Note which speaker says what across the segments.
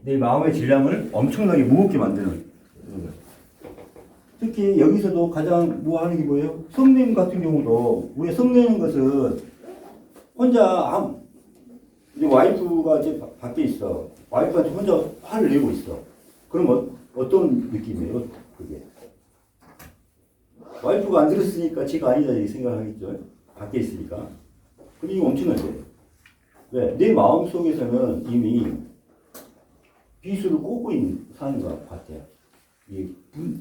Speaker 1: 내 마음의 질량을 엄청나게 무겁게 만드는 그런 거예요. 특히 여기서도 가장 뭐 하는 게 뭐예요? 성냄 같은 경우도 우리가 성내는 것은 혼자 이제 와이프가 이제 밖에 있어. 와이프한테 혼자 화를 내고 있어. 그럼 어떤 느낌이에요? 그게 와이프가 안 들었으니까 제가 아니다 이렇게 생각하겠죠. 밖에 있으니까. 근데 이거 엄청나죠. 왜? 내 마음 속에서는 이미 비수를 꽂고 있는 사는 것 같아요. 이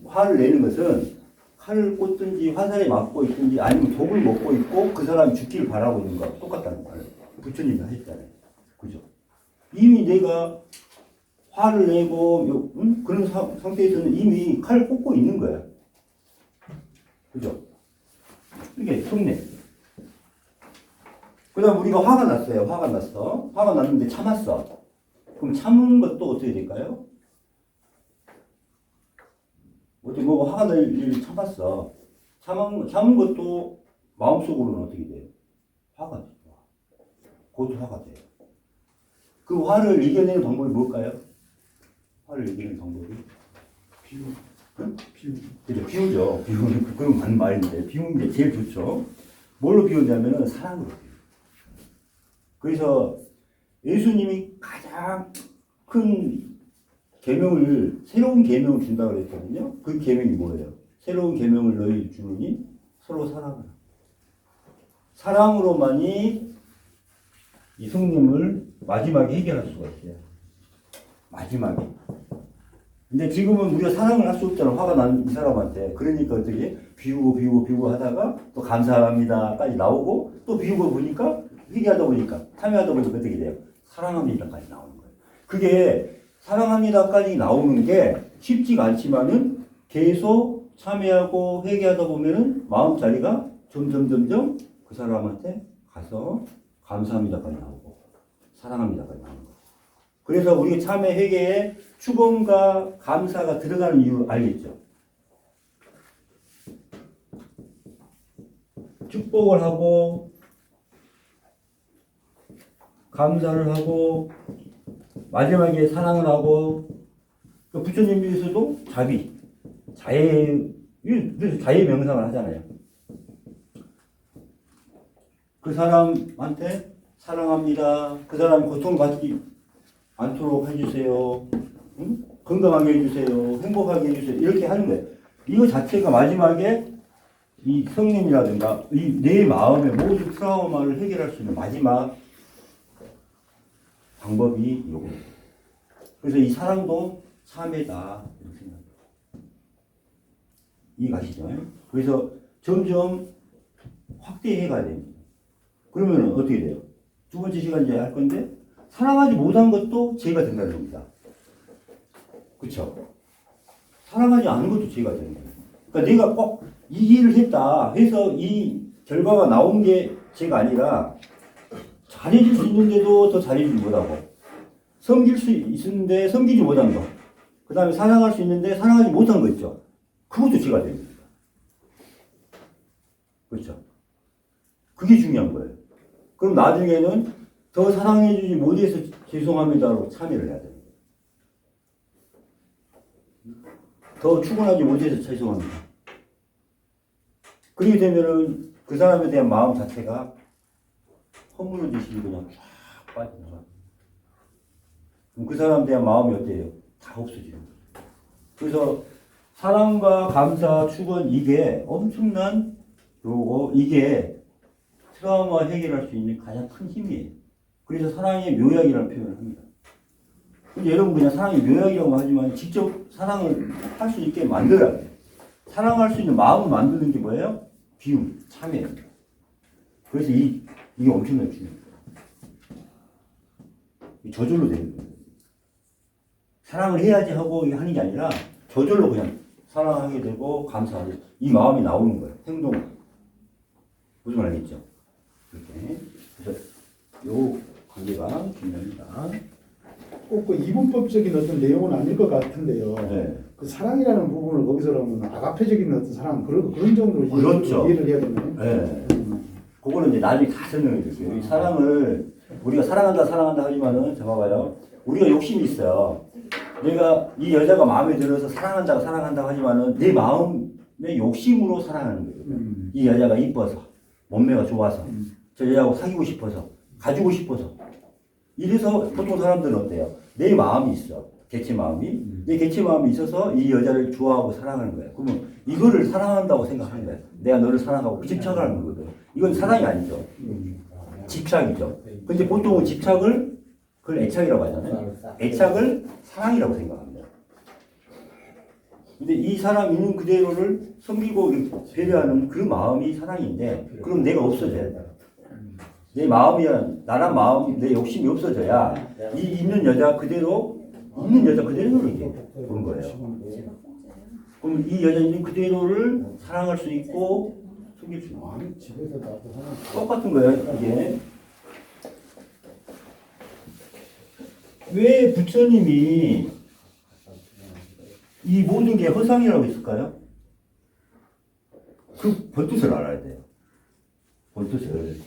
Speaker 1: 화를 내는 것은 칼을 꽂든지 화살에 맞고 있든지 아니면 독을 먹고 있고 그 사람이 죽기를 바라고 있는 거하고 똑같다는 거예요. 부처님이 하셨잖아요. 그죠? 이미 내가 화를 내고 그런 상태에서는 이미 칼을 꽂고 있는 거야. 그죠? 이게 속내. 그 다음 우리가 화가 났어요. 화가 났어. 화가 났는데 참았어. 그럼 참은 것도 어떻게 될까요? 어떻게 뭐 화가 날 일을 참았어. 참은 것도 마음속으로는 어떻게 돼요? 화가 돼요. 곧 화가 돼요. 그 화를 이겨내는 방법이 뭘까요? 화를 이겨내는 방법이? 비우. 응? 그죠. 비우죠. 비우는, 그건 맞는 말인데. 비우는 게 제일 좋죠. 뭘로 비우냐면은 사랑으로 비워요. 그래서 예수님이 가장 큰 계명을, 새로운 계명을 준다고 그랬거든요. 그 계명이 뭐예요? 새로운 계명을 너희 주노니 서로 사랑하라. 사랑으로만이 이 성님을 마지막에 해결할 수가 있어요. 마지막에. 근데 지금은 우리가 사랑을 할 수 없잖아. 화가 난 이 사람한테. 그러니까 어떻게 비우고 하다가 또 감사합니다까지 나오고 또 비우고 보니까 회개하다 보니까 참여하다 보니까 어떻게 돼요? 사랑합니다까지 나오는 거예요. 그게 사랑합니다까지 나오는 게 쉽지가 않지만은 계속 참여하고 회개하다 보면은 마음자리가 점점 그 사람한테 가서 감사합니다까지 나오고 사랑합니다까지 나오는 거예요. 그래서 우리 참회 회개에 축원과 감사가 들어가는 이유 알겠죠? 축복을 하고 감사를 하고 마지막에 사랑을 하고 부처님께서도 자의 명상을 하잖아요. 그 사람한테 사랑합니다. 그 사람이 고통받지 않도록 해주세요. 응? 건강하게 해주세요. 행복하게 해주세요. 이렇게 하는 거예요. 이거 자체가 마지막에 이 성님이라든가 이 내 마음의 모든 트라우마를 해결할 수 있는 마지막 방법이 이거예요. 그래서 이 사랑도 참회다 이렇게 생각해요. 이해가시죠? 그래서 점점 확대해 가야 됩니다. 그러면 어떻게 돼요? 두 번째 시간 이제 할 건데 사랑하지 못한 것도 죄가 된다는 겁니다. 그렇죠? 사랑하지 않은 것도 죄가 되는 거예요. 그러니까 내가 꼭 이 일을 했다 해서 이 결과가 나온 게 죄가 아니라 잘해줄 수 있는데도 더 잘해주지 못하고 섬길 수 있는데 섬기지 못한 거, 그 다음에 사랑할 수 있는데 사랑하지 못한 거 있죠. 그것도 죄가 됩니다. 그렇죠? 그게 중요한 거예요. 그럼 나중에는 더 사랑해주지 못해서 죄송합니다로 참여를 해야 됩니다. 더 축원하지 못해서 죄송합니다. 그렇게 되면은 그 사람에 대한 마음 자체가 허물어지시고 그냥 쫙 빠져나가요. 그럼 그 사람에 대한 마음이 어때요? 다 없어지는 거예요. 그래서 사랑과 감사, 축원 이게 엄청난 요거 이게 트라우마 해결할 수 있는 가장 큰 힘이에요. 그래서 사랑의 묘약이라는 표현을 합니다. 근데 여러분 그냥 사랑의 묘약이라고 하지만 직접 사랑을 할 수 있게 만들어야 돼요. 사랑할 수 있는 마음을 만드는 게 뭐예요? 비움, 참회입니다. 그래서 이게 엄청나게 중요해요. 저절로 되는 거예요. 사랑을 해야지 하고 하는 게 아니라 저절로 그냥 사랑하게 되고 감사하게 이 마음이 나오는 거예요. 행동으로. 무슨 말 알겠죠? 이렇게. 그래서 요 관계가 중요합니다.
Speaker 2: 꼭 그 이분법적인 어떤 내용은 아닐 것 같은데요.
Speaker 1: 네.
Speaker 2: 그 사랑이라는 부분을 거기서는 아가페적인 어떤 사랑 그런 정도로
Speaker 1: 그렇죠.
Speaker 2: 이해를 해야 되나요?
Speaker 1: 네. 그거는 이제 나중에 다 설명해 드릴게요. 이 사랑을 우리가 사랑한다 하지만은 잡아봐요. 우리가 욕심이 있어요. 내가 이 여자가 마음에 들어서 사랑한다고 하지만은 내 마음의 욕심으로 사랑하는 거예요. 이 여자가 이뻐서, 몸매가 좋아서, 저 여자하고 사귀고 싶어서, 가지고 싶어서. 이래서 보통 사람들은 어때요? 내 마음이 있어. 개체 마음이. 내 개체 마음이 있어서 이 여자를 좋아하고 사랑하는 거예요. 그러면 이거를 사랑한다고 생각하는 거예요. 내가 너를 사랑하고 집착을 하는 거거든. 이건 사랑이 아니죠. 집착이죠. 근데 보통은 집착을 그걸 애착이라고 하잖아요. 애착을 사랑이라고 생각합니다. 근데 이 사람 있는 그대로를 섬기고 배려하는 그 마음이 사랑인데, 그럼 내가 없어져야 돼. 내 마음이란, 나란 마음, 내 욕심이 없어져야 이 있는 여자 그대로를 이렇게 보는 거예요. 그럼 이 여자 있는 그대로를 사랑할 수 있고 섬길 수 있고.
Speaker 2: 아니 집에서 나도 하나.
Speaker 1: 똑같은 거예요, 이게. 왜 부처님이 이 모든 게 허상이라고 했을까요? 그 본뜻을 알아야 돼요. 본뜻을.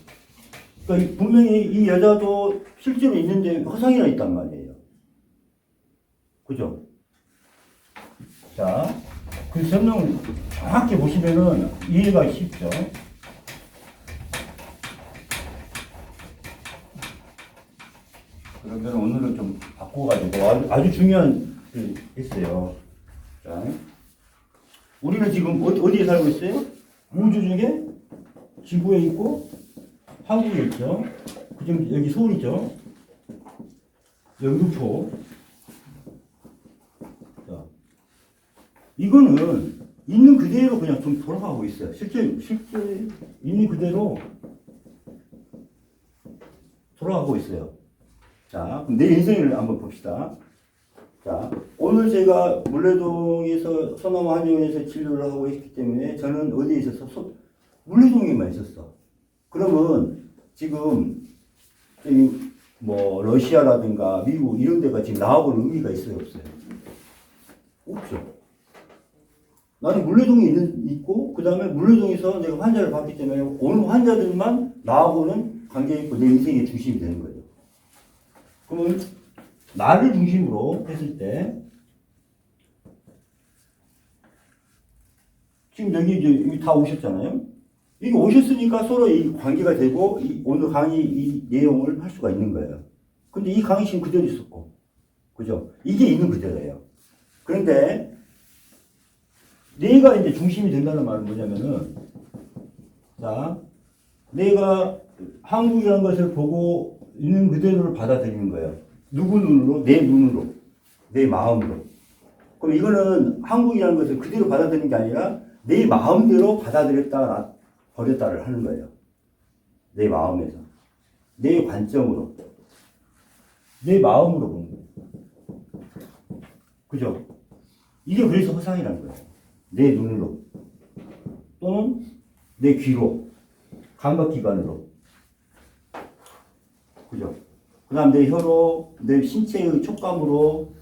Speaker 1: 그러니까 분명히 이 여자도 실제로 있는데 허상이라 있단 말이에요. 그죠? 자, 그 설명을 정확히 보시면은 이해가 쉽죠? 그러면 오늘은 좀 바꿔가지고 아주 중요한 그 있어요. 자, 우리는 지금 어디에 살고 있어요? 우주 중에 지구에 있고 한국에 있죠. 그중 여기 서울이죠. 영등포. 자, 이거는 있는 그대로 그냥 좀 돌아가고 있어요. 실제 있는 그대로 돌아가고 있어요. 자, 그럼 내 인생을 한번 봅시다. 자, 오늘 제가 물레동에서 소나무 한의원에서 진료를 하고 있기 때문에 저는 어디에 있었어? 물레동에만 있었어. 그러면 지금 뭐 러시아라든가 미국 이런 데가 지금 나와볼 의미가 있어요, 없어요? 없죠. 나는 물레동에 있고 그 다음에 물레동에서 내가 환자를 받기 때문에 오는 환자들만 나하고는 관계 있고 내 인생의 중심이 되는 거예요. 그러면 나를 중심으로 했을 때 지금 여기 다 오셨잖아요. 이게 오셨으니까 서로 이 관계가 되고 오늘 강의 이 내용을 할 수가 있는 거예요. 근데 이 강의 지금 그대로 있었고, 그죠? 이게 있는 그대로예요. 그런데 내가 이제 중심이 된다는 말은 뭐냐면은, 자, 내가 한국이라는 것을 보고 있는 그대로를 받아들이는 거예요. 누구 눈으로? 내 눈으로, 내 마음으로. 그럼 이거는 한국이라는 것을 그대로 받아들이는 게 아니라 내 마음대로 받아들였다가 버렸다를 하는 거예요. 내 마음에서. 내 관점으로. 내 마음으로 보는 거예요. 그죠? 이게 그래서 허상이라는 거예요. 내 눈으로. 또는 내 귀로. 감각기관으로. 그죠? 그 다음 내 혀로, 내 신체의 촉감으로.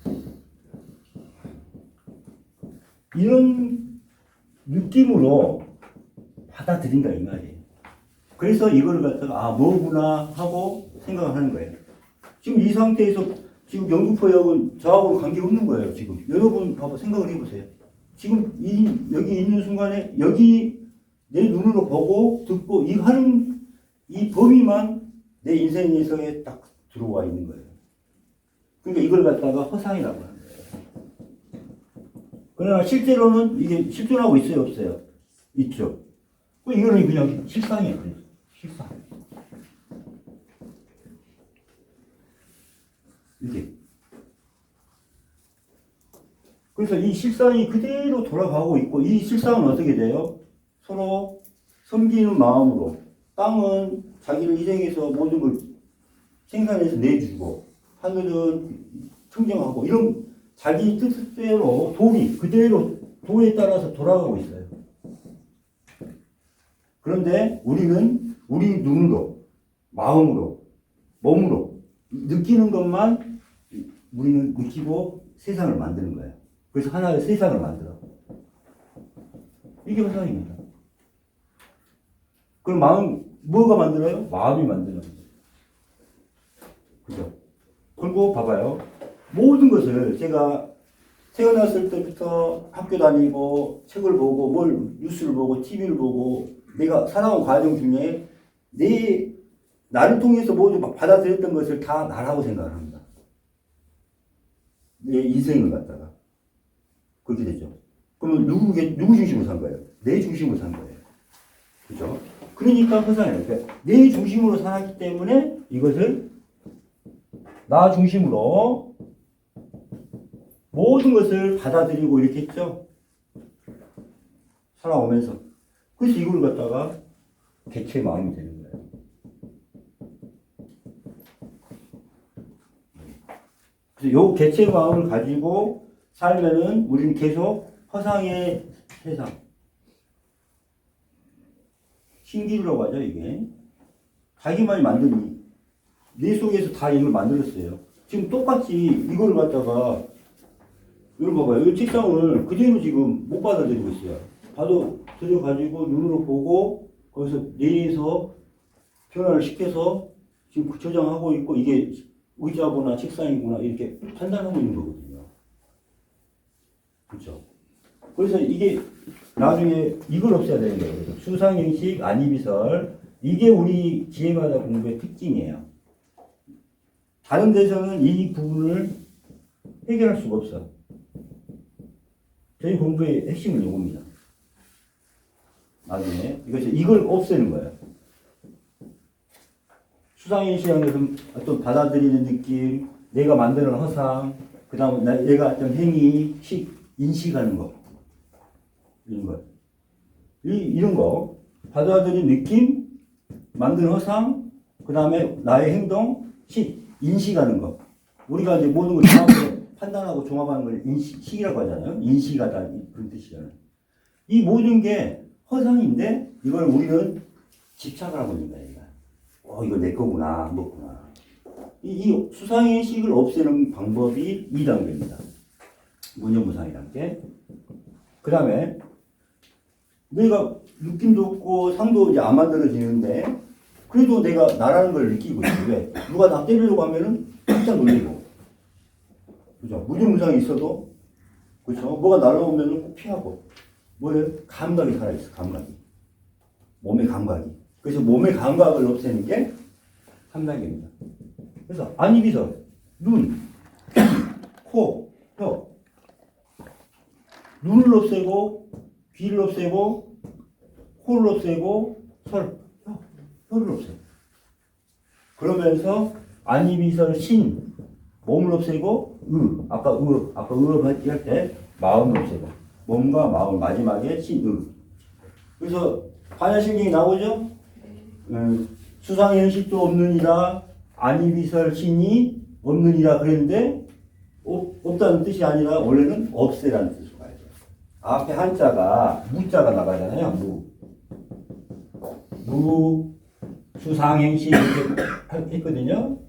Speaker 1: 이런 느낌으로 받아들인다 이 말이에요. 그래서 이거를 갖다가 뭐구나 하고 생각을 하는 거예요. 지금 이 상태에서 지금 영등포역은 저하고는 관계 없는 거예요. 지금 여러분 봐봐 생각을 해보세요. 지금 여기 있는 순간에 여기 내 눈으로 보고 듣고 이 하는 이 범위만 내 인생에서에 딱 들어와 있는 거예요. 그러니까 이걸 갖다가 허상이라고 하는 거예요. 그러나 실제로는 이게 실존하고 있어요, 없어요? 있죠. 이거는 그냥 실상이에요. 실상. 이게. 그래서 이 실상이 그대로 돌아가고 있고, 이 실상은 어떻게 돼요? 서로 섬기는 마음으로. 땅은 자기를 희생해서 모든 걸 생산해서 내주고, 하늘은 청정하고, 이런 자기 뜻대로 도리, 그대로 도에 따라서 돌아가고 있어요. 그런데 우리는 우리 눈으로, 마음으로, 몸으로 느끼는 것만 우리는 느끼고 세상을 만드는 거예요. 그래서 하나의 세상을 만들어. 이게 허상입니다. 그럼 뭐가 만들어요? 마음이 만드는 거죠. 그죠? 그리고 봐봐요. 모든 것을 제가 태어났을 때부터 학교 다니고 책을 보고 뭘 뉴스를 보고 TV를 보고 내가 살아온 과정 중에 나를 통해서 모두 받아들였던 것을 다 나라고 생각을 합니다. 내 인생을 갖다가 그렇게 되죠. 그러면 누구 중심으로 산 거예요? 내 중심으로 산 거예요. 그죠? 그러니까 허상이에요. 그러니까 내 중심으로 살았기 때문에 이것을 나 중심으로 모든 것을 받아들이고 이렇게 했죠. 살아오면서. 그래서 이걸 갖다가 개체의 마음이 되는 거예요. 그래서 요 개체의 마음을 가지고 살면은 우리는 계속 허상의 세상. 신기루라고 하죠, 이게. 자기만이 만든, 내 속에서 다 이걸 만들었어요. 지금 똑같이 이걸 갖다가, 이걸 봐봐요. 이 책상을 그대로 지금 못 받아들이고 있어요. 들여가지고 눈으로 보고, 거기서 뇌에서 변화를 시켜서 지금 저장하고 있고, 이게 의자구나 책상이구나, 이렇게 판단하고 있는 거거든요. 그렇죠? 그래서 이게 나중에 이걸 없애야 되는 거예요. 수상형식, 안이비설, 이게 우리 지혜마다 공부의 특징이에요. 다른 데서는 이 부분을 해결할 수가 없어. 저희 공부의 핵심은 이겁니다. 나중에 이걸 없애는 거예요. 수상인식이라는 것은 어떤 받아들이는 느낌, 내가 만드는 허상, 그 다음에 내가 어떤 행위, 인식하는 거, 이런 거. 이런 거, 받아들이는 느낌, 만드는 허상, 그 다음에 나의 행동, 인식하는 거. 우리가 이제 모든 걸 종합해서 판단하고 종합하는 걸 식이라고 하잖아요. 인식하다, 그런 뜻이잖아요. 이 모든 게 허상인데, 이걸 우리는 집착을 하고 있는 거예요. 이거 내 거구나, 뭐구나. 이 수상의식을 없애는 방법이 2단계입니다. 문제무상이라는 게. 그 다음에, 내가 느낌도 없고 상도 이제 안 만들어지는데, 그래도 내가 나라는 걸 느끼고 있어. 왜? 누가 나 때리려고 하면은 깜짝 놀리고. 그죠? 무증무상이 있어도, 그죠? 뭐가 날아오면은 꼭 피하고. 뭐예요? 감각이 살아있어, 감각이. 몸의 감각이. 그래서 몸의 감각을 없애는 게 3단계입니다. 그래서 안이비설, 눈, 귀, 코, 혀. 눈을 없애고, 귀를 없애고, 코를 없애고, 혀를 없애고. 그러면서 안이비설 신, 몸을 없애고, 아까 할 때 마음을 없애고. 몸과 마음, 마지막에 신, 그래서 반야신경이 나오죠? 수상현식도 없느니라, 안이비설 신이 없느니라 그랬는데, 없다는 뜻이 아니라 원래는 없애라는 뜻으로 가야 돼요. 앞에 한자가 무자가 나가잖아요. 수상행식 이렇게 했거든요.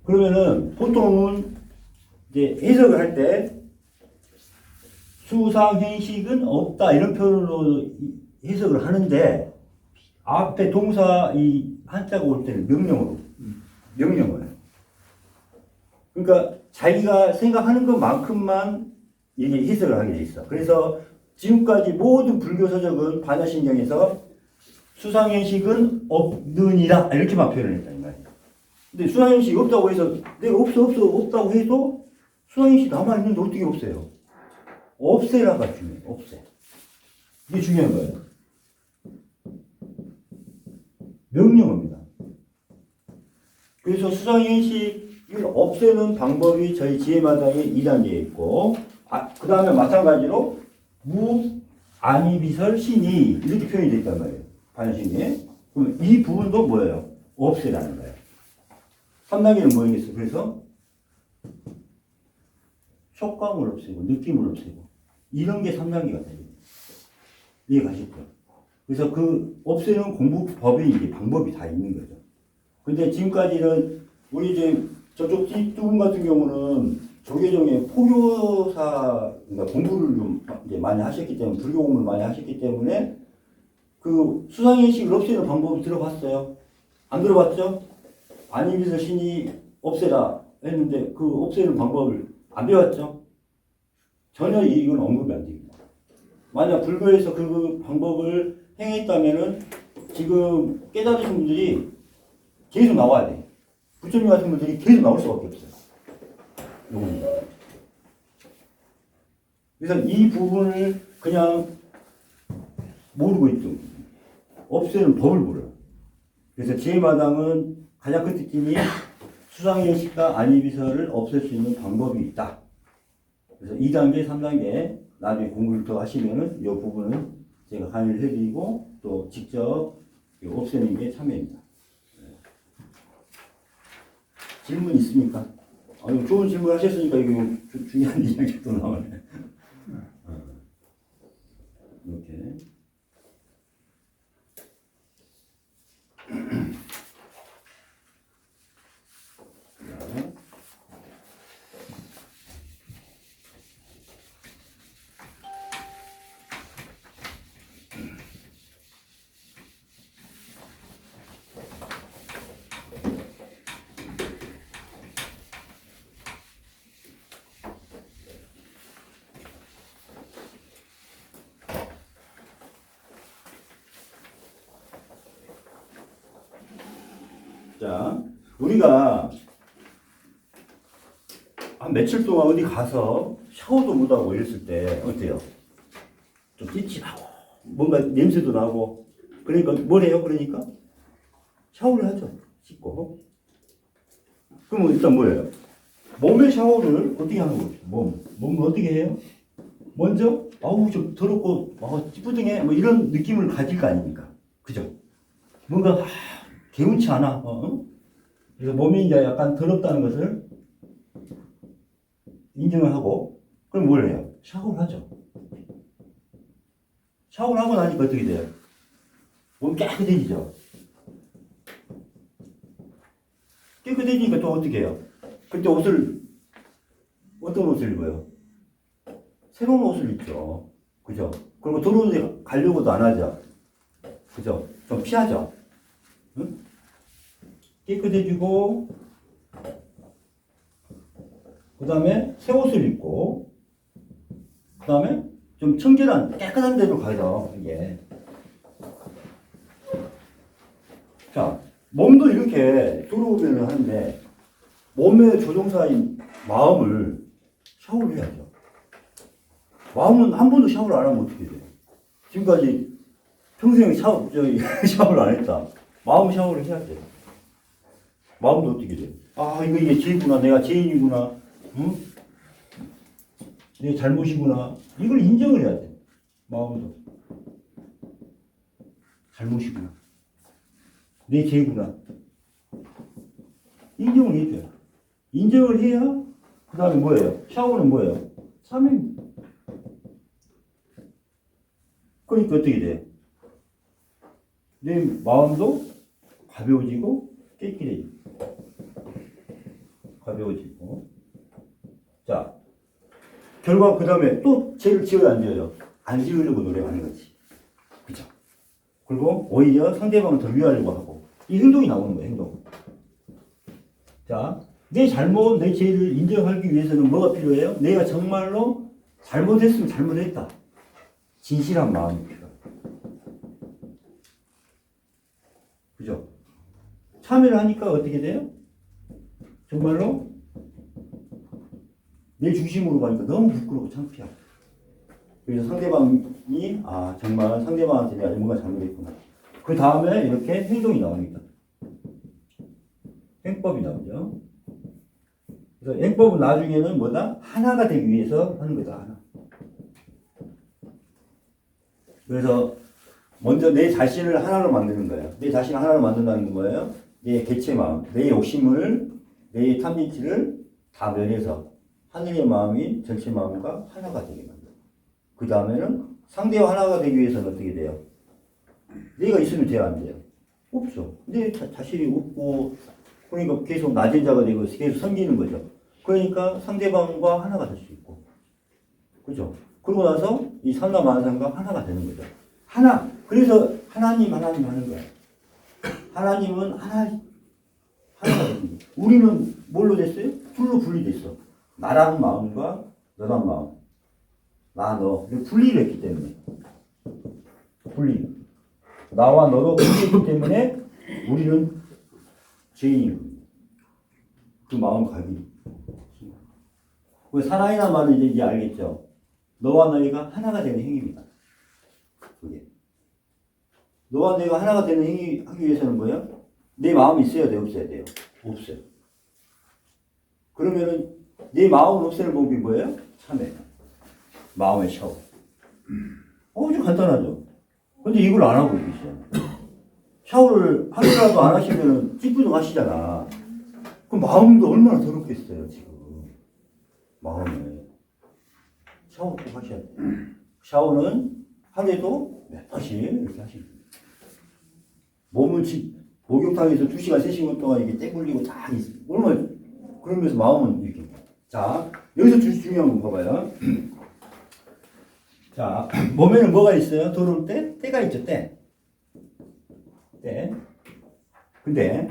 Speaker 1: 그러면은 보통은 이제 해석을 할 때 수상행식은 없다 이런 표현으로 해석을 하는데 앞에 동사 이 한자가 올 때는 명령어예요. 그러니까 자기가 생각하는 것만큼만 이게 해석을 하게 돼 있어. 그래서 지금까지 모든 불교 서적은 반야신경에서 수상현식은 없느니라 이렇게만 표현을 했다는 거예요. 근데 수상현식이 없다고 해서 내가 없다고 해도 수상현식이 남아있는데 어떻게 없애요? 없애라가 중요해요. 없애. 이게 중요한 거예요. 명령어입니다. 그래서 수상현식을 없애는 방법이 저희 지혜마당에 2단계에 있고 그 다음에 마찬가지로 안이비설 신이 이렇게 표현이 되어 있단 말이에요. 반신이. 그럼 이 부분도 뭐예요? 없애라는 거예요. 3단계는 뭐겠어요? 그래서 촉감을 없애고 느낌을 없애고 이런 게 3단계가 돼요. 이해가시죠? 그래서 그 없애는 공부법이 이게 방법이 다 있는 거죠. 근데 지금까지는 우리 이제 저쪽 두 분 같은 경우는 조계종의 포교사 그러니까 공부를 좀 이제 많이 하셨기 때문에 불교 공부를 많이 하셨기 때문에 그 수상현식을 없애는 방법을 들어봤어요? 안 들어봤죠? 안이비설 신이 없애라 했는데 그 없애는 방법을 안 배웠죠? 전혀 이건 언급이 안 됩니다. 만약 불교에서 그 방법을 행했다면은 지금 깨달으신 분들이 계속 나와야 돼. 부처님 같은 분들이 계속 나올 수밖에 없어요. 요겁니다. 그래서 이 부분을 그냥 모르고 있죠. 없애는 법을 몰라요. 그래서 제 마당은 가장 큰 특징이 수상의식과 안이비설을 없앨 수 있는 방법이 있다. 그래서 2단계, 3단계 나중에 공부를 더 하시면은 이 부분은 제가 강의를 해드리고 또 직접 없애는 게 참여입니다. 질문 있습니까? 좋은 질문 하셨으니까 이거 중요한 이야기 또 나오네. 이렇게. 자, 우리가 한 며칠 동안 어디 가서 샤워도 못하고 이랬을 때 어때요? 좀 찝찝하고 뭔가 냄새도 나고 그러니까 뭘 해요? 그러니까 샤워를 하죠. 씻고. 그러면 일단 뭐예요? 몸의 샤워를 어떻게 하는 거죠? 몸을 어떻게 해요? 먼저 아우 좀 더럽고 찌뿌둥해 뭐 이런 느낌을 가질 거 아닙니까? 그죠? 뭔가 개운치 않아. 그래서 몸이 이제 약간 더럽다는 것을 인정을 하고, 그럼 뭘 해요? 샤워를 하죠. 샤워를 하고 나니까 어떻게 돼요? 몸 깨끗해지죠. 깨끗해지니까 또 어떻게 해요? 그때 어떤 옷을 입어요? 새로운 옷을 입죠. 그죠? 그리고 더러운 데 가려고도 안 하죠. 그죠? 좀 피하죠. 응? 깨끗해지고 그 다음에 새 옷을 입고 그 다음에 좀 청결한 깨끗한 데로 가죠. 이게 자 몸도 이렇게 들어오면 하는데 몸의 조종사인 마음을 샤워를 해야죠. 마음은 한 번도 샤워를 안 하면 어떻게 돼요? 지금까지 평생 샤워를 안 했다. 마음 샤워를 해야 돼요. 마음도 어떻게 돼? 이게 죄구나. 내가 죄인이구나. 응? 내 잘못이구나. 이걸 인정을 해야 돼. 마음도. 잘못이구나. 내 죄구나. 인정을 해줘요. 인정을 해야, 그 다음에 뭐예요? 샤워는 뭐예요? 사명. 그러니까 어떻게 돼? 내 마음도 가벼워지고, 깨끗해지고. 가벼워지고. 자, 결과 그 다음에 또 죄를 지어야 안 지어요? 안 지으려고 노력하는 거지. 그죠? 그리고 오히려 상대방을 더 위하려고 하고. 이 행동이 나오는 거예요, 행동. 자, 내 잘못, 내 죄를 인정하기 위해서는 뭐가 필요해요? 내가 정말로 잘못했으면 잘못했다. 진실한 마음이 필요해요. 그죠? 참여를 하니까 어떻게 돼요? 정말로 내 중심으로 가니까 너무 부끄럽고 창피하고. 그래서 상대방이 정말 상대방한테 내가 뭔가 잘못했구나. 그 다음에 이렇게 행동이 나옵니다. 행법이 나오죠. 그래서 행법은 나중에는 뭐다? 하나가 되기 위해서 하는 거다. 하나. 그래서 먼저 내 자신을 하나로 만드는 거예요. 내 자신을 하나로 만든다는 건 뭐예요? 내 개체 마음, 내 욕심을, 내 탐진치를 다 면해서 하늘의 마음인 전체 마음과 하나가 되게 만들어요. 그 다음에는 상대와 하나가 되기 위해서는 어떻게 돼요? 내가 있으면 돼야 안 돼요? 없어. 내 자신이 없고, 그러니까 계속 낮은 자가 되고 계속 섬기는 거죠. 그러니까 상대방과 하나가 될 수 있고. 그죠? 그러고 나서 이 삼라만상과 하나가 되는 거죠. 하나. 그래서 하나님 하는 거예요. 하나님은 하나가 됐습니다. 우리는 뭘로 됐어요? 둘로 분리됐어. 나라는 마음과 너란 마음. 나, 너. 분리를 했기 때문에. 분리. 나와 너로 분리했기 때문에 우리는 죄인이에요. 그 마음 가기. 사랑이라는 말은 이제 알겠죠? 너와 너희가 하나가 되는 행위입니다. 그게. 너와 너희가 하나가 되는 행위 하기 위해서는 뭐예요? 내 마음이 있어야 돼요? 없어야 돼요? 없어요. 그러면은 내 마음을 없애는 방법이 뭐예요? 참회. 마음의 샤워. 아주 간단하죠? 근데 이걸 안 하고 계시잖아요. 샤워를 하루라도 안 하시면은 찌뿌둥 하시잖아. 그럼 마음도 얼마나 더럽겠어요, 지금. 마음에. 샤워 꼭 하셔야 돼요. 샤워는 하루에도 몇 번씩 이렇게 하시면 돼요. 몸은 목욕탕에서 2시간, 3시간 동안 이렇게 때 굴리고 다 있어요. 얼마나, 그러면서 마음은 이렇게. 자, 여기서 중요한 거 봐봐요. 자, 몸에는 뭐가 있어요? 더러울 때? 때가 있죠, 때. 때. 근데,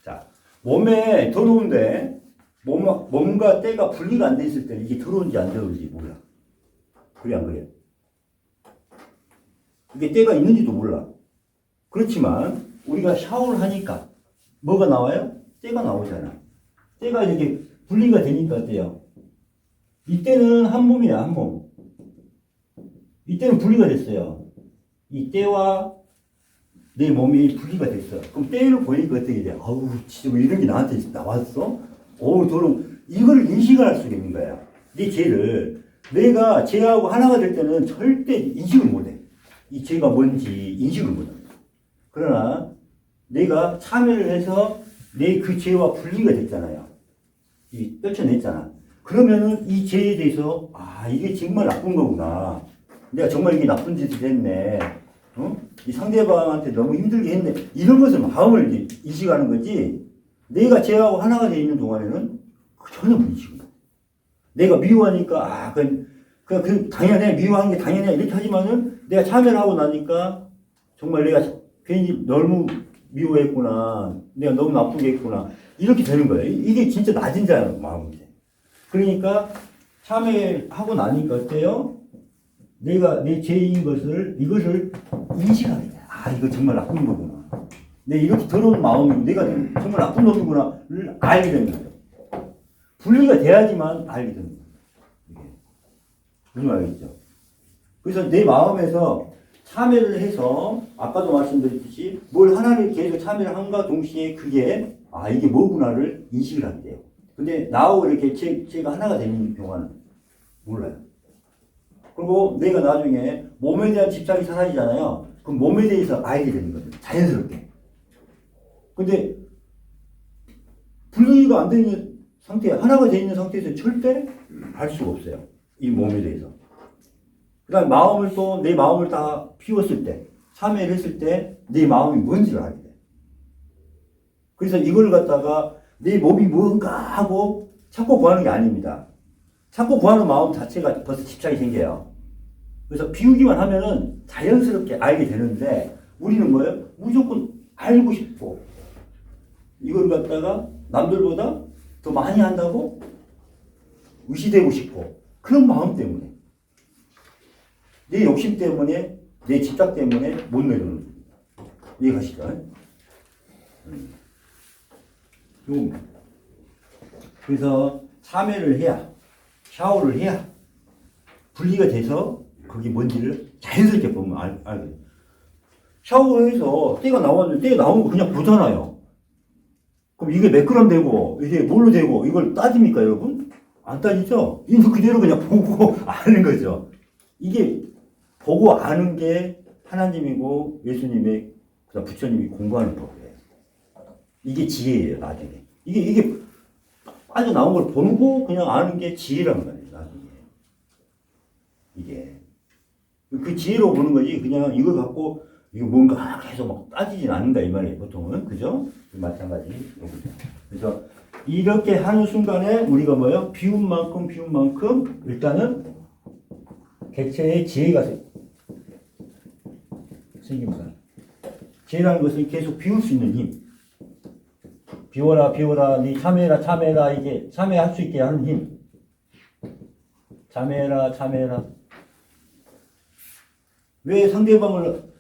Speaker 1: 자, 몸에 더러운데, 몸과 때가 분리가 안 돼 있을 때 이게 더러운지 안 더러운지 몰라. 그래, 안 그래? 이게 때가 있는지도 몰라. 그렇지만, 우리가 샤워를 하니까, 뭐가 나와요? 때가 나오잖아. 때가 이렇게 분리가 되니까 어때요? 이때는 한 몸이야, 한 몸. 이때는 분리가 됐어요. 이 때와 내 몸이 분리가 됐어. 그럼 때를 보니까 어떻게 돼? 아우, 진짜 뭐 이런 게 나한테 나왔어? 어우, 더러워. 이걸 인식을 할 수가 있는 거야. 네 죄를. 내가 죄하고 하나가 될 때는 절대 인식을 못 해. 이 죄가 뭔지 인식을 못 해. 그러나 내가 참여를 해서 내 그 죄와 분리가 됐잖아요. 떨쳐냈잖아. 그러면은 이 죄에 대해서, 아, 이게 정말 나쁜 거구나. 내가 정말 이게 나쁜 짓을 했네. 이 상대방한테 너무 힘들게 했네. 이런 것을 마음을 인식하는 거지. 내가 죄하고 하나가 되어 있는 동안에는 전혀 못 인식을 해. 내가 미워하니까, 아, 당연해. 미워하는 게 당연해. 이렇게 하지만은 내가 참여를 하고 나니까 정말 내가 괜히 너무 미워했구나. 내가 너무 나쁘게 했구나. 이렇게 되는 거예요. 이게 진짜 낮은 자의 마음이지. 그러니까 참여하고 나니까 어때요? 내가 내 죄인 것을, 이것을 인식하게 돼. 아, 이거 정말 나쁜 거구나. 내 이렇게 더러운 마음이 내가 정말 나쁜 놈이구나를 알게 되는 거예요. 분리가 돼야지만 알게 되는 거예요. 이게. 무슨 말이겠죠? 그래서 내 마음에서 참여를 해서, 아까도 말씀드렸듯이, 뭘 하나를 계속 참여를 한과 동시에 그게, 아, 이게 뭐구나를 인식을 하게 돼요. 근데 나하고 이렇게 죄가 하나가 되는 경우는 몰라요. 그리고 내가 나중에 몸에 대한 집착이 사라지잖아요. 그럼 몸에 대해서 알게 되는 거죠. 자연스럽게. 근데 분리가 안 되는 상태, 하나가 되어 있는 상태에서 절대 알 수가 없어요. 이 몸에 대해서. 그 다음에 마음을 또, 내 마음을 다 피웠을 때, 참여를 했을 때, 내 마음이 뭔지를 알게 돼. 그래서 이걸 갖다가 내 몸이 뭔가 하고 찾고 구하는 게 아닙니다. 찾고 구하는 마음 자체가 벌써 집착이 생겨요. 그래서 비우기만 하면은 자연스럽게 알게 되는데, 우리는 뭐예요? 무조건 알고 싶고, 이걸 갖다가 남들보다 더 많이 한다고 의시되고 싶고, 그런 마음 때문에. 내 욕심 때문에, 내 집착 때문에 못 내려오는 겁니다. 이해가시죠? 그래서 참여를 해야, 샤워를 해야 분리가 돼서 그게 뭔지를 자연스럽게 보면 알게 돼요. 샤워해서 때가 나왔는데 때가 나오는 거 그냥 보잖아요. 그럼 이게 몇 그램 되고 이게 뭘로 되고 이걸 따집니까 여러분? 안 따지죠? 이거 그대로 그냥 보고 아는 거죠. 이게 보고 아는 게 하나님이고 예수님의 그다음 부처님이 공부하는 법이에요. 이게 지혜예요 나중에. 이게 빠져나온 걸 보고 그냥 아는 게 지혜란 말이에요 나중에. 이게 그 지혜로 보는 거지 그냥 이걸 갖고 이거 뭔가 계속 막 따지진 않는다 이 말이에요 보통은. 그죠? 마찬가지. 그래서 이렇게 하는 순간에 우리가 뭐예요? 비운 만큼 일단은 객체의 지혜가 생깁니다. 지혜라는 것은 계속 비울 수 있는 힘. 비워라, 비워라, 네 참여해라, 참여해라, 이게 참여할 수 있게 하는 힘. 참여해라, 참여해라. 왜 상대방을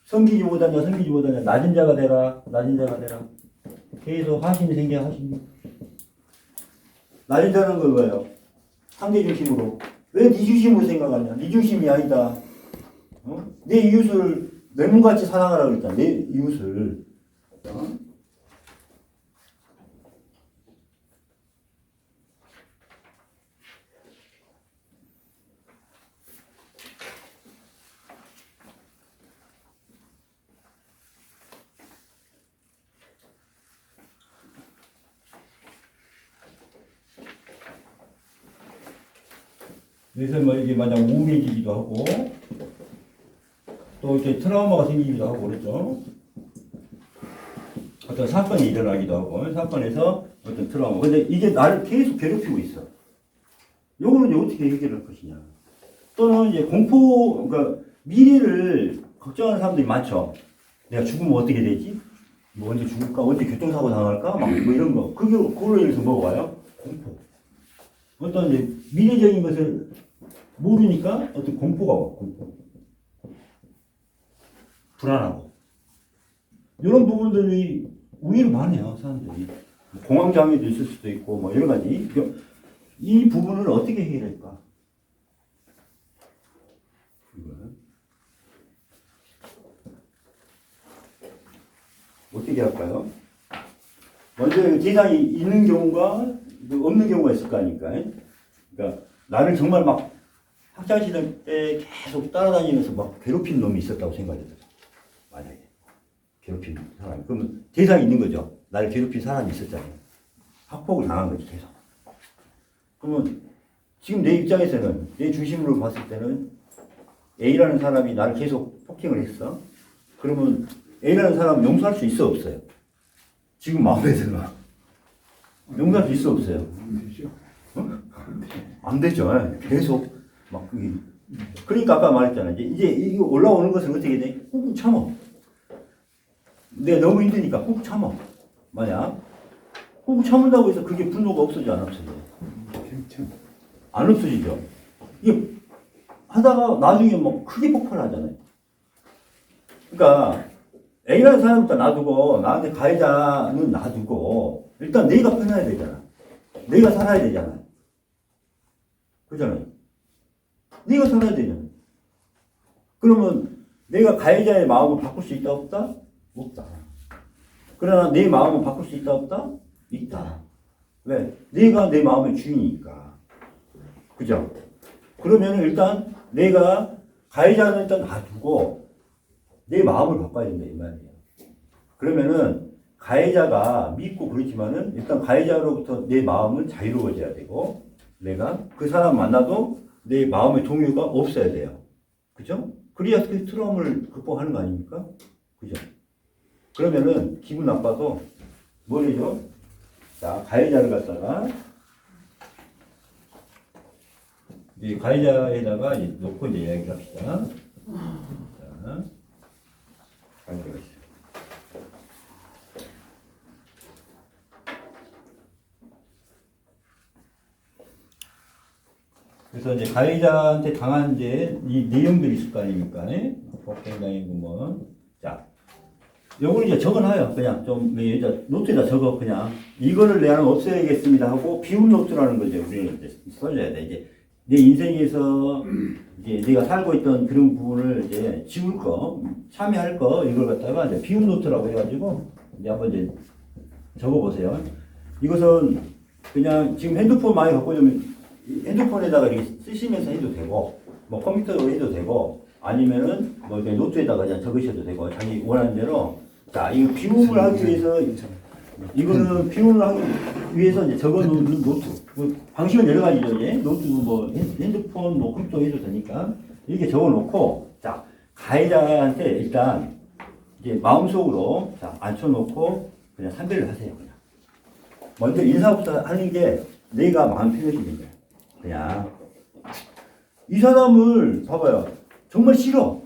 Speaker 1: 섬기지 못하냐, 섬기지 못하냐. 낮은 자가 되라, 낮은 자가 되라. 계속 하심이 생겨, 하심이. 낮은 자는 건 뭐예요? 상대 중심으로. 왜 네 중심으로 생각하냐? 네 중심이 아니다. 어? 내 이웃을 내 몸같이 사랑하라 그랬잖아. 내 이웃을. 어? 그래서 뭐 이게 만약 우울해지기도 하고 또 이렇게 트라우마가 생기기도 하고 그랬죠. 어떤 사건이 일어나기도 하고 사건에서 어떤 트라우마. 근데 이게 나를 계속 괴롭히고 있어. 요거는 이제 어떻게 해결할 것이냐. 또는 이제 공포, 그러니까 미래를 걱정하는 사람들이 많죠. 내가 죽으면 어떻게 되지? 뭐 언제 죽을까? 언제 교통사고 당할까? 막 뭐 이런 거. 그걸로 인해서 뭐가 와요? 공포. 어떤 이제 미래적인 것을 모르니까 어떤 공포가 와, 공포. 불안하고. 이런 부분들이 의외로 많아요, 사람들이. 공황장애도 있을 수도 있고, 뭐 여러 가지. 이 부분을 어떻게 해결할까? 어떻게 할까요? 먼저 대상이 있는 경우가 없는 경우가 있을 거 아닙니까? 그러니까 나를 정말 막 학창시절 때 계속 따라다니면서 막 괴롭힌 놈이 있었다고 생각해요. 만약에 괴롭힌 사람, 그러면 대상이 있는 거죠. 나를 괴롭힌 사람이 있었잖아요. 학폭을 당한 거지 계속. 그러면 지금 내 입장에서는 내 중심으로 봤을 때는 A라는 사람이 나를 계속 폭행을 했어. 그러면 A라는 사람 용서할 수 있어 없어요? 지금 마음에서는 용서할 수 있어 없어요? 어? 안 되죠. 계속 막 그러니까 아까 말했잖아. 이제 이거 올라오는 것은 어떻게 돼? 꾹 참어. 내가 너무 힘드니까 꾹 참어. 만약 꾹 참는다고 해서 그게 분노가 없어져 안 없어져? 안 없어지죠. 이게 하다가 나중에 뭐 크게 폭발하잖아요. 그러니까 A라는 사람부터 놔두고 나한테 가해자는 놔두고 일단 내가 편해야 되잖아. 내가 살아야 되잖아. 그잖아요. 네가 살아야 되잖아. 그러면 내가 가해자의 마음을 바꿀 수 있다 없다? 없다. 그러나 내 마음을 바꿀 수 있다 없다? 있다. 왜? 내가 내 마음의 주인이니까. 그죠? 그러면 일단 내가 가해자는 일단 놔두고 내 마음을 바꿔야 된다 이 말이에요. 그러면은 가해자가 믿고 그렇지만은 일단 가해자로부터 내 마음은 자유로워져야 되고 내가 그 사람 만나도 내 마음의 동요가 없어야 돼요. 그죠? 그래야 그 트라우마를 극복하는 거 아닙니까? 그죠? 그러면은 기분 나빠도 뭐래죠? 자, 가해자를 갖다가 이 가해자에다가 이제 놓고 이제 이야기합시다. 자, 가해자가 있어요. 그래서 이제 가해자한테 당한 이제 이 내용들이 있을 거 아닙니까? 폭행당이고 뭐. 자, 요거는 이제 적어놔요. 그냥 좀 노트에다 적어 그냥 이거를 내가 없애야겠습니다 하고 비운 노트라는 거죠. 우리는 이제 써줘야 돼. 이제 내 인생에서 이제 내가 살고 있던 그런 부분을 이제 지울 거, 참여할 거 이걸 갖다가 이제 비운 노트라고 해가지고 이제 한번 이제 적어보세요. 이것은 그냥 지금 핸드폰 많이 갖고 있으면 핸드폰에다가 이렇게 쓰시면서 해도 되고, 뭐 컴퓨터로 해도 되고, 아니면은 뭐 이렇게 노트에다가 그냥 적으셔도 되고, 자기 원하는 대로. 자, 이거 비움을 하기 위해서, 이거는 비움을 하기 위해서 이제 적어놓는 노트. 뭐 방식은 여러 가지죠, 이제. 노트, 뭐 핸드폰, 뭐 컴퓨터 해도 되니까. 이렇게 적어놓고, 자, 가해자한테 일단 이제 마음속으로 자, 앉혀놓고 그냥 상대를 하세요, 그냥. 먼저 인사부터 하는 게 내가 마음 편해지는 거야. 그냥 이 사람을 봐봐요. 정말 싫어.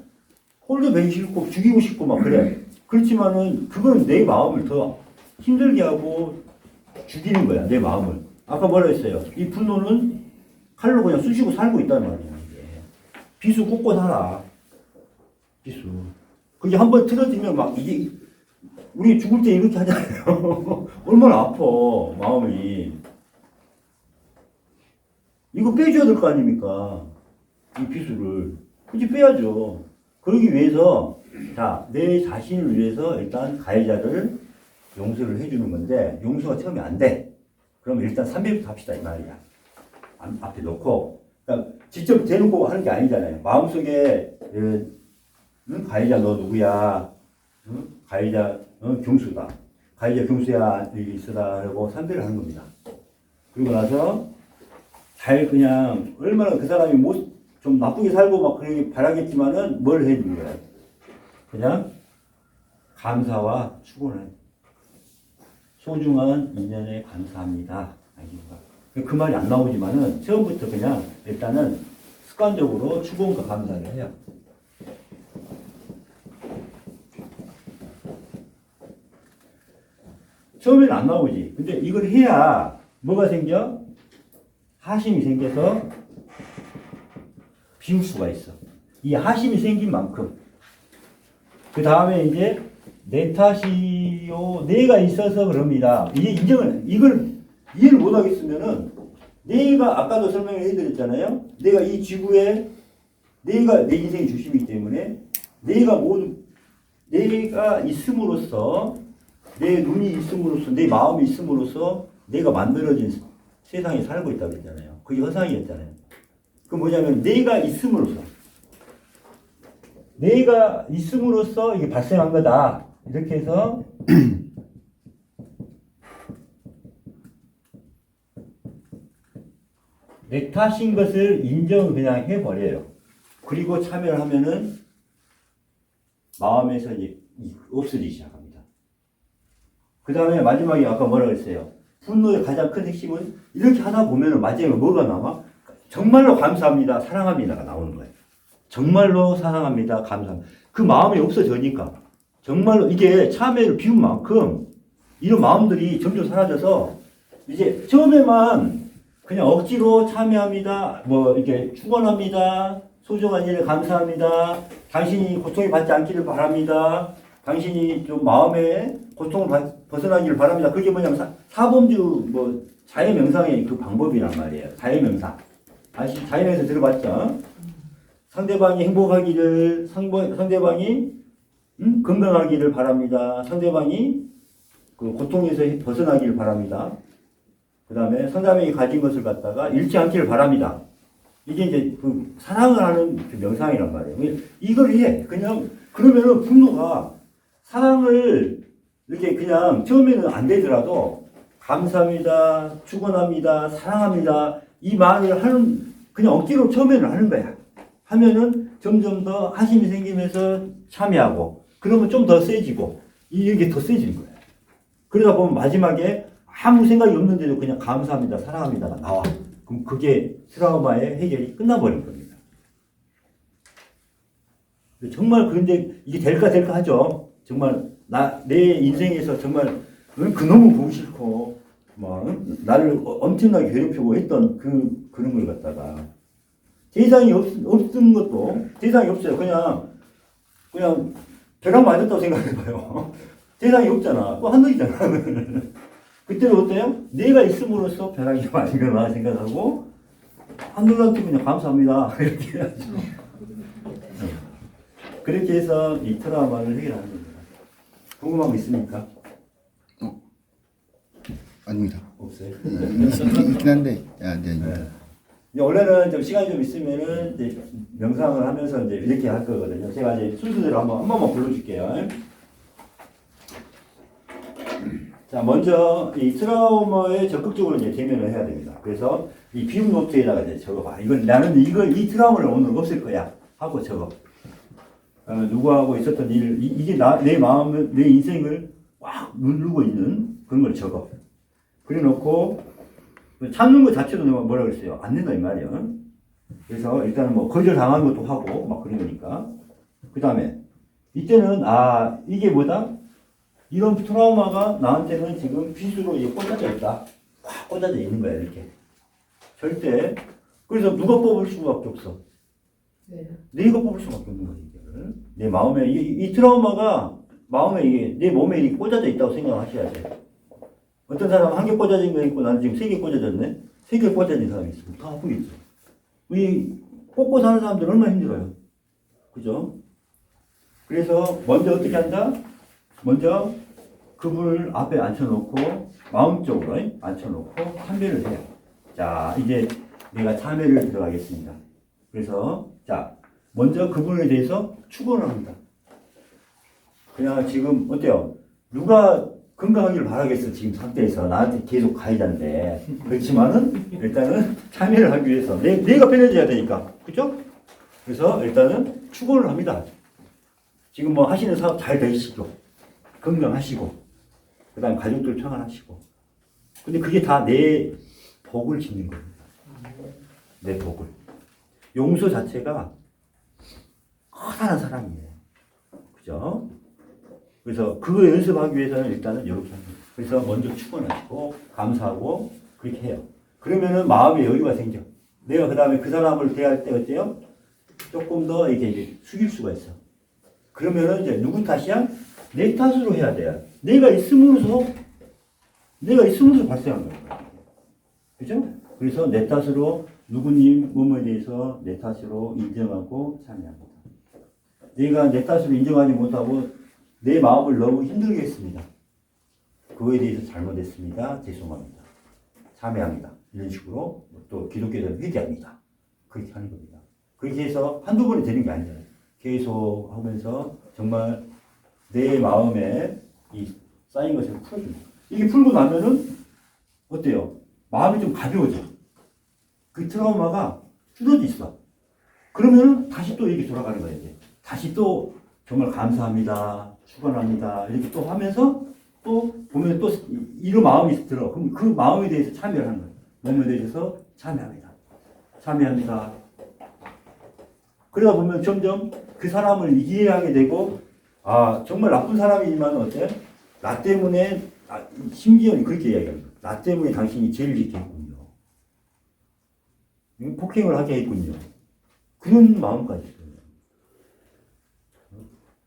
Speaker 1: 홀도 매기 싫고 죽이고 싶고 막 그래. 그렇지만은 그건 내 마음을 더 힘들게 하고 죽이는 거야, 내 마음을. 아까 뭐라 했어요? 이 분노는 칼로 그냥 쑤시고 살고 있다는 말이야, 이게. 비수 꽂고 살아. 비수. 그게 한번 틀어지면 막 이게, 우리 죽을 때 이렇게 하잖아요. 얼마나 아파, 마음이. 이거 빼줘야 될 거 아닙니까? 이 비수를. 그치, 빼야죠. 그러기 위해서, 자, 내 자신을 위해서 일단 가해자를 용서를 해주는 건데, 용서가 처음에 안 돼. 그럼 일단 300부터 합시다, 이 말이야. 앞에 놓고. 그러니까 직접 대놓고 하는 게 아니잖아요. 마음속에, 가해자 너 누구야? 응? 가해자, 경수다. 가해자 경수야, 여기 있으라. 하고 300을 하는 겁니다. 그리고 나서, 잘 그냥, 얼마나 그 사람이 좀 나쁘게 살고 막 그러기 바라겠지만은 뭘 해주는 거야? 그냥, 감사와 축원을. 소중한 인연에 감사합니다. 그 말이 안 나오지만은 처음부터 그냥 일단은 습관적으로 축원과 감사를 해요. 처음에는 안 나오지. 근데 이걸 해야 뭐가 생겨? 하심이 생겨서 비울 수가 있어. 이 하심이 생긴 만큼. 그 다음에 이제 내 탓이요, 내가 있어서 그럽니다. 이게 이걸 이해를 못 하겠으면은, 내가 아까도 설명을 해드렸잖아요. 내가 이 지구에, 내가 내 인생의 중심이기 때문에, 내가 있음으로써, 내 눈이 있음으로써, 내 마음이 있음으로써, 내가 만들어진 세상에 살고 있다고 그랬잖아요. 그게 허상이었잖아요. 그 뭐냐면, 내가 있음으로써, 내가 있음으로써 이게 발생한 거다. 이렇게 해서 내 탓인 것을 인정을 그냥 해버려요. 그리고 참여를 하면은 마음에서 이제 없어지기 시작합니다. 그 다음에 마지막에 아까 뭐라고 했어요? 분노의 가장 큰 핵심은 이렇게 하다 보면은 마지막에 뭐가 남아? 정말로 감사합니다, 사랑합니다가 나오는 거예요. 정말로 사랑합니다, 감사합니다. 그 마음이 없어지니까. 정말로 이게 참회를 비운 만큼 이런 마음들이 점점 사라져서 이제 처음에만 그냥 억지로 참여합니다, 뭐 이렇게 축원합니다, 소중한 일에 감사합니다, 당신이 고통이 받지 않기를 바랍니다, 당신이 좀 마음의 고통을 벗어나기를 바랍니다. 그게 뭐냐면 사범주 뭐 자해명상의 그 방법이란 말이에요. 자해명상. 자해명상 들어봤죠? 상대방이 행복하기를, 상대방이 건강하기를 바랍니다. 상대방이 그 고통에서 벗어나기를 바랍니다. 그 다음에 상대방이 가진 것을 갖다가 잃지 않기를 바랍니다. 이게 이제 그 사랑을 하는 그 명상이란 말이에요. 이걸 해. 그냥, 그러면은 분노가 사랑을 이렇게 그냥 처음에는 안 되더라도 감사합니다, 축원합니다, 사랑합니다. 이 말을 그냥 억지로 처음에는 하는 거야. 하면은 점점 더 하심이 생기면서 참여하고, 그러면 좀 더 세지고, 이게 더 세지는 거예요. 그러다 보면 마지막에 아무 생각이 없는데도 그냥 감사합니다, 사랑합니다가 나와. 그럼 그게 트라우마의 해결이 끝나버린 겁니다. 정말 그런데 이게 될까 하죠. 정말 내 인생에서 정말 그놈은 보기 싫고, 나를 엄청나게 괴롭히고 했던 그런 걸 갖다가 세상이 없는 것도 세상이 없어요. 그냥 벼락 맞았다고 생각해봐요. 세상이 없잖아. 또 하늘이잖아. 그때는 어때요? 내가 있음으로써 벼락이 맞은 거나 생각하고 하늘한테 그냥 감사합니다. 이렇게 해야죠. 그렇게 해서 이 트라우마를 해결하는 겁니다. 궁금한 거 있습니까?
Speaker 3: 아닙니다.
Speaker 1: 없어요.
Speaker 3: 있긴 한데, 네.
Speaker 1: 이제 원래는 좀 시간이 좀 있으면은 이제 명상을 하면서 이제 이렇게 할 거거든요. 제가 이제 순서대로 한 번만 불러줄게요. 자, 먼저 이 트라우마에 적극적으로 이제 대면을 해야 됩니다. 그래서 이 비움 노트에다가 이제 적어봐. 나는 이 트라우마를 오늘 없앨 거야 하고 적어. 누구하고 있었던 일, 이게 내 마음을, 내 인생을 꽉 누르고 있는 그런 걸 적어. 그래 놓고 참는 것 자체도 내가 뭐라 그랬어요? 안 된다 이 말이야. 그래서 일단은 뭐 거절당한 것도 하고 막 그런 거니까. 그 다음에 이때는 이게 뭐다? 이런 트라우마가 나한테는 지금 핏으로 이제 꽂아져 있다. 꽉 꽂아져 있는 거야, 이렇게. 절대. 그래서 누가 뽑을 수밖에 없어.
Speaker 4: 네.
Speaker 1: 내가 뽑을 수밖에 없는 거지, 이거를. 내 마음에, 이 트라우마가 마음에 이게, 내 몸에 이렇게 꽂아져 있다고 생각하셔야 돼. 어떤 사람은 한 개 꽂아진 거 있고, 나는 지금 세 개 꽂아졌네? 세 개 꽂아진 사람이 있어. 다 아프겠죠. 이, 꽂고 사는 사람들 얼마나 힘들어요. 그죠? 그래서 먼저 어떻게 한다? 먼저 그분을 앞에 앉혀놓고 마음적으로 앉혀놓고 참배를 해요. 자, 이제 내가 참회를 들어가겠습니다. 그래서 자, 먼저 그분에 대해서 축원을 합니다. 그냥 지금 어때요? 누가 건강하기를 바라겠어, 지금 상태에서. 나한테 계속 가해자인데. 그렇지만은 일단은 참회를 하기 위해서 내가 편해져야 되니까. 그죠? 그래서 일단은 축원을 합니다. 지금 뭐 하시는 사업 잘 되시고 건강하시고 그 다음 가족들 평안하시고 근데 그게 다 내 복을 짓는 겁니다. 내 복을. 용서 자체가 커다란 사랑이에요. 그죠? 그래서 그거 연습하기 위해서는 일단은 이렇게 합니다. 그래서 먼저 축원하시고 감사하고 그렇게 해요. 그러면은 마음에 여유가 생겨. 내가 그 다음에 그 사람을 대할 때 어때요? 조금 더 이렇게 이제 숙일 수가 있어. 그러면은 이제 누구 탓이야? 내 탓으로 해야 돼요. 내가 있음으로써 발생한 거예요. 그죠? 그래서 내 탓으로 누구님 몸에 대해서 내 탓으로 인정하고 참여합니다. 내가 내 탓으로 인정하지 못하고 내 마음을 너무 힘들게 했습니다. 그거에 대해서 잘못했습니다. 죄송합니다. 참여합니다. 이런 식으로 또 기독교는 회개합니다. 그렇게 하는 겁니다. 그렇게 해서 한두 번이 되는 게 아니잖아요. 계속 하면서 정말 내 마음에 이 쌓인 것을 풀어줍니다. 이게 풀고 나면은 어때요? 마음이 좀 가벼워져. 그 트라우마가 줄어져 있어. 그러면은 다시 또 이렇게 돌아가는 거예요. 이제. 다시 또 정말 감사합니다. 축원합니다. 이렇게 또 하면서 또 보면 또 이런 마음이 들어. 그럼 그 마음에 대해서 참여를 하는 거예요. 몸에 대해서 참여합니다. 참여합니다. 그러다 보면 점점 그 사람을 이해하게 되고, 아, 정말 나쁜 사람이지만 어때? 나 때문에, 심지어는 그렇게 이야기합니다. 나 때문에 당신이 죄를 짓게 했군요. 폭행을 하게 했군요. 그런 마음까지 있어요.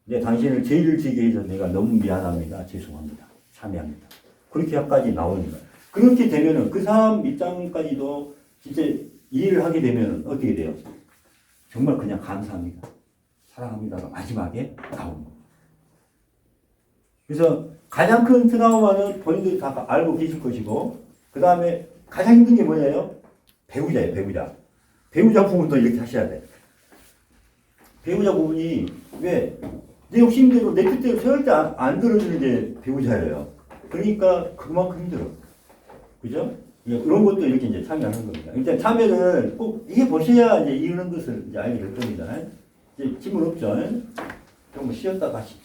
Speaker 1: 내 당신을 죄를 지게 해서 내가 너무 미안합니다. 죄송합니다. 참여합니다. 그렇게까지 나오는 거예요. 그렇게 되면은 그 사람 입장까지도 진짜 이해를 하게 되면 어떻게 돼요? 정말 그냥 감사합니다. 사랑합니다가 마지막에 나오는 거예요. 그래서 가장 큰 트라우마는 본인들이 다 알고 계실 것이고, 그 다음에 가장 힘든 게 뭐냐요? 배우자예요, 배우자. 배우자 부분도 이렇게 하셔야 돼. 배우자 부분이 왜? 내 욕심대로 내 뜻대로 절대 안 들어주는 게 배우자예요. 그러니까 그만큼 힘들어. 그죠? 이런 것도 이렇게 이제 참여하는 겁니다. 일단 참여를 꼭 해보셔야 이제 이런 것을 이제 알게 될 겁니다. 이제 질문 없죠? 좀 쉬었다 가시죠.